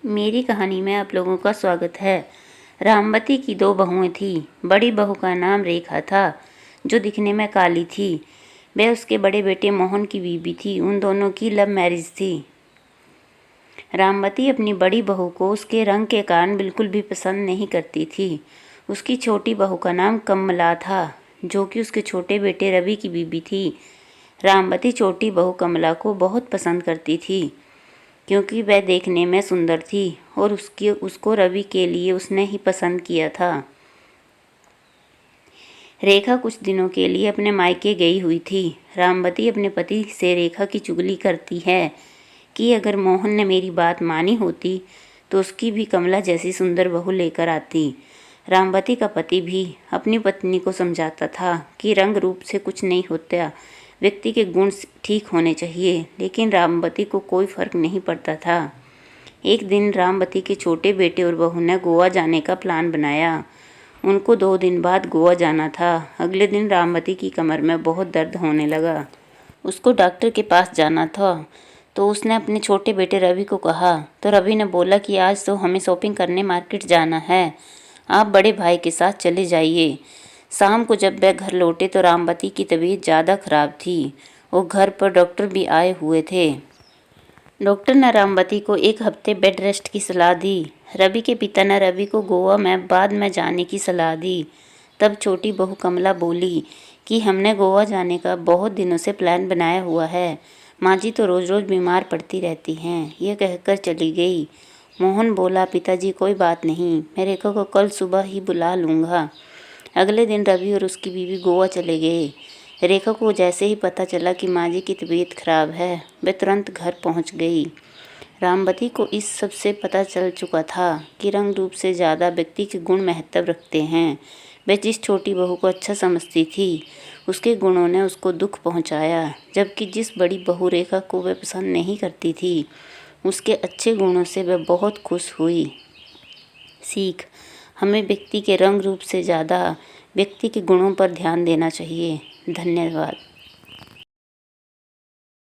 मेरी कहानी में आप लोगों का स्वागत है। रामवती की दो बहुएं थीं। बड़ी बहू का नाम रेखा था, जो दिखने में काली थी। वह उसके बड़े बेटे मोहन की बीवी थी। उन दोनों की लव मैरिज थी। रामवती अपनी बड़ी बहू को उसके रंग के कारण बिल्कुल भी पसंद नहीं करती थी। उसकी छोटी बहू का नाम कमला था, जो कि उसके छोटे बेटे रवि की बीवी थी। रामवती छोटी बहू कमला को बहुत पसंद करती थी, क्योंकि वह देखने में सुंदर थी और उसको रवि के लिए उसने ही पसंद किया था। रेखा कुछ दिनों के लिए अपने मायके गई हुई थी। रामवती अपने पति से रेखा की चुगली करती है कि अगर मोहन ने मेरी बात मानी होती तो उसकी भी कमला जैसी सुंदर बहू लेकर आती। रामवती का पति भी अपनी पत्नी को समझाता था कि रंग रूप से कुछ नहीं होता, व्यक्ति के गुण ठीक होने चाहिए, लेकिन रामवती को कोई फर्क नहीं पड़ता था। एक दिन रामवती के छोटे बेटे और बहू ने गोवा जाने का प्लान बनाया। उनको 2 दिन बाद गोवा जाना था। अगले दिन रामवती की कमर में बहुत दर्द होने लगा। उसको डॉक्टर के पास जाना था, तो उसने अपने छोटे बेटे रवि को कहा। तो रवि ने बोला कि आज तो हमें शॉपिंग करने मार्केट जाना है, आप बड़े भाई के साथ चले जाइए। शाम को जब वह घर लौटे तो रामवती की तबीयत ज़्यादा खराब थी और घर पर डॉक्टर भी आए हुए थे। डॉक्टर ने रामवती को 1 हफ्ते बेड रेस्ट की सलाह दी। रवि के पिता ने रवि को गोवा में बाद में जाने की सलाह दी। तब छोटी बहू कमला बोली कि हमने गोवा जाने का बहुत दिनों से प्लान बनाया हुआ है। माँ जी तो रोज़ रोज़ बीमार पड़ती रहती हैं। ये कहकर चली गई। मोहन बोला, पिताजी कोई बात नहीं, मैं रेखा को कल सुबह ही बुला लूँगा। अगले दिन रवि और उसकी बीवी गोवा चले गए। रेखा को जैसे ही पता चला कि माँ जी की तबीयत खराब है, वह तुरंत घर पहुँच गई। रामवती को इस सब से पता चल चुका था कि रंग रूप से ज़्यादा व्यक्ति के गुण महत्व रखते हैं। वह जिस छोटी बहू को अच्छा समझती थी, उसके गुणों ने उसको दुख पहुँचाया, जबकि जिस बड़ी बहू रेखा को वह पसंद नहीं करती थी, उसके अच्छे गुणों से वह बहुत खुश हुई। सीख: हमें व्यक्ति के रंग रूप से ज़्यादा व्यक्ति के गुणों पर ध्यान देना चाहिए। धन्यवाद।